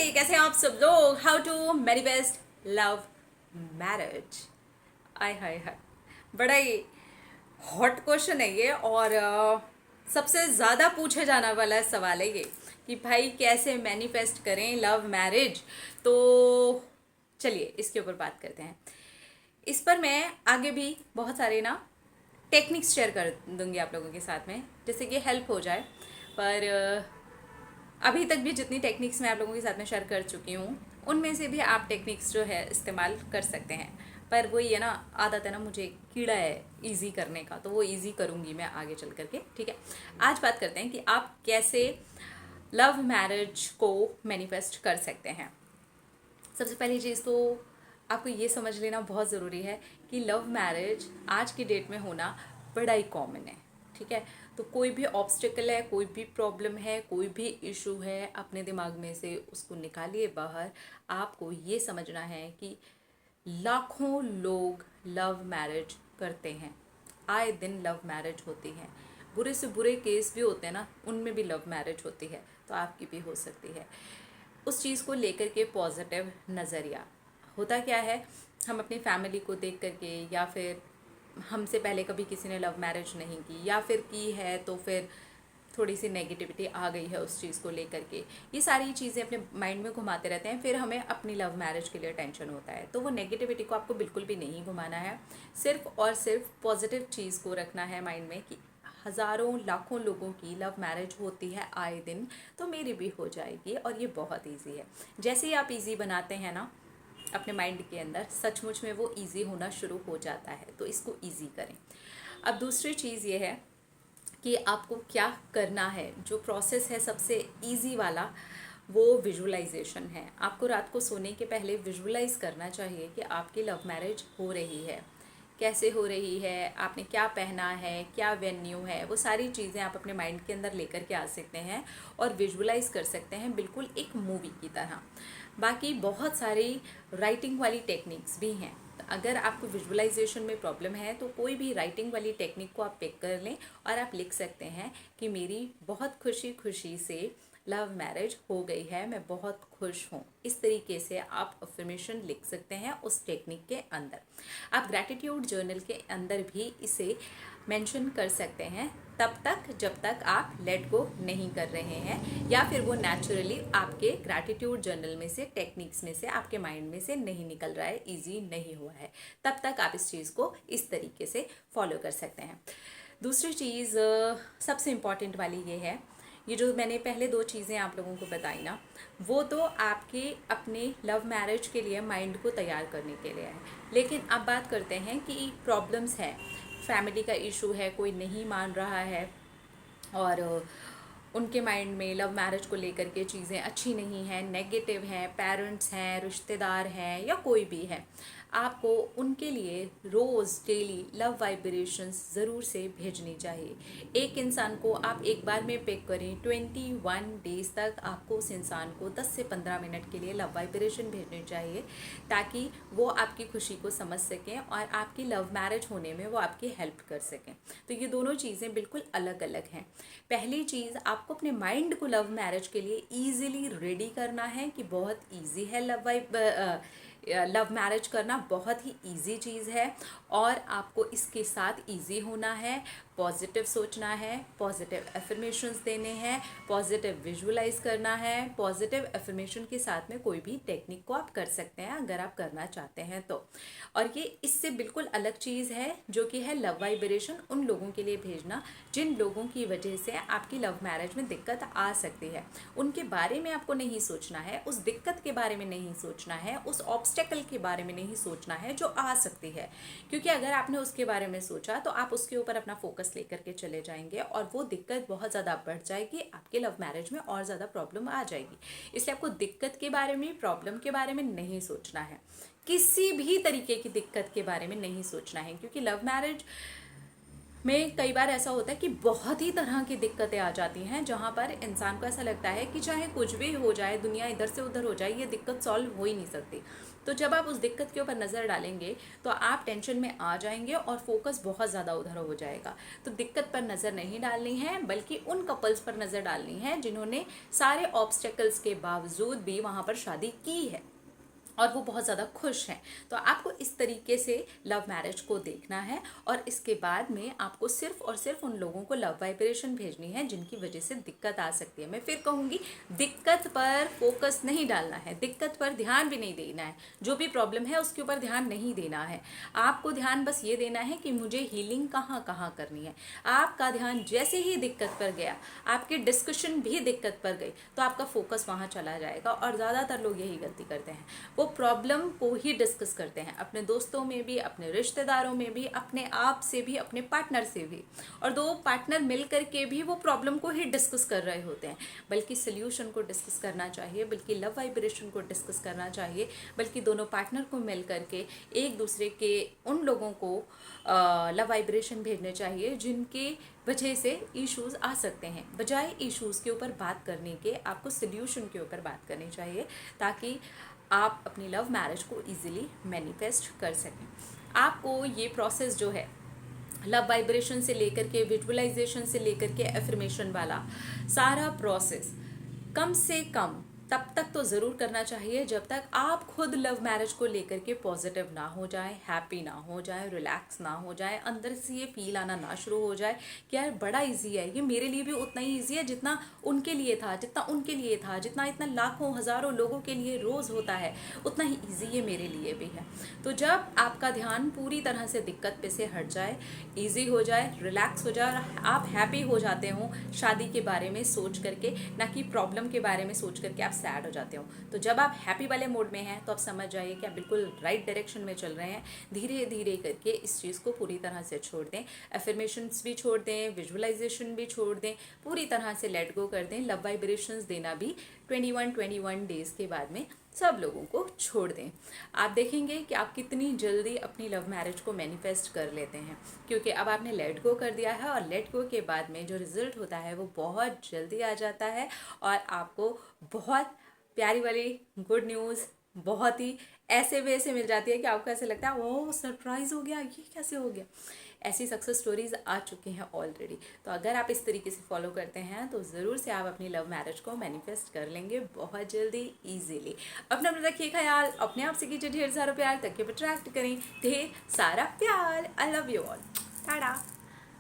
कैसे हैं आप सब लोग। How to manifest love marriage. आय हाय हाय, बड़ा ही हॉट क्वेश्चन है ये। और सबसे ज़्यादा पूछे जाने वाला सवाल है ये कि भाई कैसे मैनिफेस्ट करें लव मैरिज। तो चलिए इसके ऊपर बात करते हैं। इस पर मैं आगे भी बहुत सारे ना टेक्निक्स शेयर कर दूंगी आप लोगों के साथ में, जिससे कि हेल्प हो जाए। पर अभी तक भी जितनी टेक्निक्स मैं आप लोगों के साथ में शेयर कर चुकी हूँ, उनमें से भी आप टेक्निक्स जो है इस्तेमाल कर सकते हैं। पर वही है ना, आदत है ना, मुझे कीड़ा है इजी करने का, तो वो इजी करूँगी मैं आगे चल करके। ठीक है, आज बात करते हैं कि आप कैसे लव मैरिज को मैनिफेस्ट कर सकते हैं। सबसे पहली चीज़ तो आपको ये समझ लेना बहुत ज़रूरी है कि लव मैरिज आज की डेट में होना बड़ा ही कॉमन है। ठीक है, तो कोई भी ऑब्स्टिकल है, कोई भी प्रॉब्लम है, कोई भी इशू है, अपने दिमाग में से उसको निकालिए बाहर। आपको ये समझना है कि लाखों लोग लव मैरिज करते हैं, आए दिन लव मैरिज होती है। बुरे से बुरे केस भी होते हैं ना, उनमें भी लव मैरिज होती है, तो आपकी भी हो सकती है। उस चीज़ को लेकर के पॉजिटिव नज़रिया। होता क्या है, हम अपनी फैमिली को देख करके, या फिर हमसे पहले कभी किसी ने लव मैरिज नहीं की, या फिर की है तो फिर थोड़ी सी नेगेटिविटी आ गई है उस चीज़ को लेकर के, ये सारी चीज़ें अपने माइंड में घुमाते रहते हैं। फिर हमें अपनी लव मैरिज के लिए टेंशन होता है। तो वो नेगेटिविटी को आपको बिल्कुल भी नहीं घुमाना है, सिर्फ और सिर्फ पॉजिटिव चीज़ को रखना है माइंड में कि हज़ारों लाखों लोगों की लव मैरिज होती है आए दिन, तो मेरी भी हो जाएगी। और ये बहुत ईजी है। जैसे ही आप ईजी बनाते हैं ना अपने माइंड के अंदर, सचमुच में वो ईजी होना शुरू हो जाता है। तो इसको ईजी करें। अब दूसरी चीज़ ये है कि आपको क्या करना है। जो प्रोसेस है सबसे इजी वाला, वो विजुअलाइजेशन है। आपको रात को सोने के पहले विजुअलाइज करना चाहिए कि आपकी लव मैरिज हो रही है, कैसे हो रही है, आपने क्या पहना है, क्या वेन्यू है, वो सारी चीज़ें आप अपने माइंड के अंदर लेकर के आ सकते हैं और विजुअलाइज कर सकते हैं, बिल्कुल एक मूवी की तरह। बाकी बहुत सारी राइटिंग वाली टेक्निक्स भी हैं। तो अगर आपको विजुअलाइजेशन में प्रॉब्लम है तो कोई भी राइटिंग वाली टेक्निक को आप पिक कर लें और आप लिख सकते हैं कि मेरी बहुत खुशी खुशी से लव मैरिज हो गई है, मैं बहुत खुश हूँ। इस तरीके से आप अफर्मेशन लिख सकते हैं उस टेक्निक के अंदर। आप ग्रैटिट्यूड जर्नल के अंदर भी इसे मेंशन कर सकते हैं, तब तक जब तक आप लेट गो नहीं कर रहे हैं, या फिर वो नेचुरली आपके ग्रैटिट्यूड जर्नल में से, टेक्निक्स में से, आपके माइंड में से नहीं निकल रहा है, ईजी नहीं हुआ है। तब तक आप इस चीज़ को इस तरीके से फॉलो कर सकते हैं। दूसरी चीज़ सबसे इम्पॉर्टेंट वाली ये है, ये जो मैंने पहले दो चीज़ें आप लोगों को बताई ना, वो तो आपके अपने लव मैरिज के लिए माइंड को तैयार करने के लिए है। लेकिन अब बात करते हैं कि प्रॉब्लम्स है, फैमिली का इशू है, कोई नहीं मान रहा है, और उनके माइंड में लव मैरिज को लेकर के चीज़ें अच्छी नहीं हैं, नेगेटिव हैं, पेरेंट्स हैं, रिश्तेदार हैं, या कोई भी है। आपको उनके लिए रोज़ डेली लव वाइब्रेशंस ज़रूर से भेजनी चाहिए। एक इंसान को आप एक बार में पिक करें, 21 डेज़ तक आपको उस इंसान को 10 से 15 मिनट के लिए लव वाइब्रेशन भेजने चाहिए, ताकि वो आपकी खुशी को समझ सकें और आपकी लव मैरिज होने में वो आपकी हेल्प कर सकें। तो ये दोनों चीज़ें बिल्कुल अलग अलग हैं। पहली चीज़, आपको अपने माइंड को लव मैरिज के लिए ईजिली रेडी करना है कि बहुत ईजी है लव मैरिज करना, बहुत ही इजी चीज़ है। और आपको इसके साथ इजी होना है, पॉजिटिव सोचना है, पॉजिटिव एफर्मेशंस देने हैं, पॉजिटिव विजुअलाइज करना है। पॉजिटिव एफर्मेशन के साथ में कोई भी टेक्निक को आप कर सकते हैं अगर आप करना चाहते हैं तो। और ये इससे बिल्कुल अलग चीज़ है, जो कि है लव वाइब्रेशन उन लोगों के लिए भेजना जिन लोगों की वजह से आपकी लव मैरिज में दिक्कत आ सकती है। उनके बारे में आपको नहीं सोचना है, उस दिक्कत के बारे में नहीं सोचना है, उस ऑब्स्टेकल के बारे में नहीं सोचना है जो आ सकती है। क्योंकि अगर आपने उसके बारे में सोचा तो आप उसके ऊपर अपना फोकस लेकर के चले जाएंगे और वो दिक्कत बहुत ज़्यादा बढ़ जाएगी, आपके लव मैरिज में और ज़्यादा प्रॉब्लम आ जाएगी। इसलिए आपको दिक्कत के बारे में, प्रॉब्लम के बारे में नहीं सोचना है, किसी भी तरीके की दिक्कत के बारे में नहीं सोचना है। क्योंकि लव मैरिज में कई बार ऐसा होता है कि बहुत ही तरह की दिक्कतें आ जाती हैं, जहाँ पर इंसान को ऐसा लगता है कि चाहे कुछ भी हो जाए, दुनिया इधर से उधर हो जाए, ये दिक्कत सॉल्व हो ही नहीं सकती। तो जब आप उस दिक्कत के ऊपर नज़र डालेंगे तो आप टेंशन में आ जाएंगे और फोकस बहुत ज़्यादा उधर हो जाएगा। तो दिक्कत पर नज़र नहीं डालनी है, बल्कि उन कपल्स पर नज़र डालनी है जिन्होंने सारे ऑब्स्टेकल्स के बावजूद भी वहाँ पर शादी की है और वो बहुत ज़्यादा खुश हैं। तो आपको इस तरीके से लव मैरिज को देखना है, और इसके बाद में आपको सिर्फ और सिर्फ उन लोगों को लव वाइब्रेशन भेजनी है जिनकी वजह से दिक्कत आ सकती है। मैं फिर कहूँगी, दिक्कत पर फोकस नहीं डालना है, दिक्कत पर ध्यान भी नहीं देना है, जो भी प्रॉब्लम है उसके ऊपर ध्यान नहीं देना है। आपको ध्यान बस ये देना है कि मुझे हीलिंग कहाँ कहाँ करनी है। आपका ध्यान जैसे ही दिक्कत पर गया, आपकी डिस्कशन भी दिक्कत पर गई, तो आपका फोकस वहाँ चला जाएगा। और ज़्यादातर लोग यही गलती करते हैं, वो प्रॉब्लम को ही डिस्कस करते हैं, अपने दोस्तों में भी, अपने रिश्तेदारों में भी, अपने आप से भी, अपने पार्टनर से भी, और दो पार्टनर मिल करके भी वो प्रॉब्लम को ही डिस्कस कर रहे होते हैं। बल्कि सल्यूशन को डिस्कस करना चाहिए, बल्कि लव वाइब्रेशन को डिस्कस करना चाहिए, बल्कि दोनों पार्टनर को मिल करके एक दूसरे के उन लोगों को लव वाइब्रेशन भेजने चाहिए जिनकी वजह से इश्यूज़ आ सकते हैं। बजाय इश्यूज़ के ऊपर बात करने के, आपको सल्यूशन के ऊपर बात करनी चाहिए, ताकि आप अपनी लव मैरिज को इजीली मैनिफेस्ट कर सकें। आपको ये प्रोसेस जो है, लव वाइब्रेशन से लेकर के विजुअलाइजेशन से लेकर के एफर्मेशन वाला सारा प्रोसेस, कम से कम तब तक तो ज़रूर करना चाहिए जब तक आप खुद लव मैरिज को लेकर के पॉजिटिव ना हो जाए, हैप्पी ना हो जाए, रिलैक्स ना हो जाए, अंदर से ये फील आना ना शुरू हो जाए कि यार बड़ा इजी है, ये मेरे लिए भी उतना ही इजी है जितना उनके लिए था, जितना उनके लिए था, जितना इतना लाखों हज़ारों लोगों के लिए रोज़ होता है, उतना ही इजी ये मेरे लिए भी है। तो जब आपका ध्यान पूरी तरह से दिक्कत पे से हट जाए, इजी हो जाए, रिलैक्स हो जाए, आप हैप्पी हो जाते हो शादी के बारे में सोच करके, ना कि प्रॉब्लम के बारे में सोच करके आप सैड हो जाते हो। तो जब आप हैप्पी वाले मोड में हैं तो आप समझ जाइए कि आप बिल्कुल राइट डायरेक्शन में चल रहे हैं। धीरे धीरे करके इस चीज़ को पूरी तरह से छोड़ दें, एफर्मेशंस भी छोड़ दें, विजुअलाइजेशन भी छोड़ दें, पूरी तरह से लेट गो कर दें। लव वाइब्रेशंस देना भी 21 डेज़ के बाद में सब लोगों को छोड़ दें। आप देखेंगे कि आप कितनी जल्दी अपनी लव मैरिज को मैनिफेस्ट कर लेते हैं, क्योंकि अब आपने लेट गो कर दिया है, और लेट गो के बाद में जो रिजल्ट होता है वो बहुत जल्दी आ जाता है, और आपको बहुत प्यारी वाली गुड न्यूज़ बहुत ही ऐसे वैसे मिल जाती है कि आपको ऐसे लगता है ओह सरप्राइज़ हो गया, ये कैसे हो गया। ऐसी सक्सेस स्टोरीज आ चुकी हैं ऑलरेडी। तो अगर आप इस तरीके से फॉलो करते हैं तो ज़रूर से आप अपनी लव मैरिज को मैनिफेस्ट कर लेंगे बहुत जल्दी ईजीली। अपना रखिए ख्याल, अपने आप से कीजिए ढेर सारा प्यार, तक के अट्रैक्ट करें ढेर सारा प्यार। I love you all, Tata.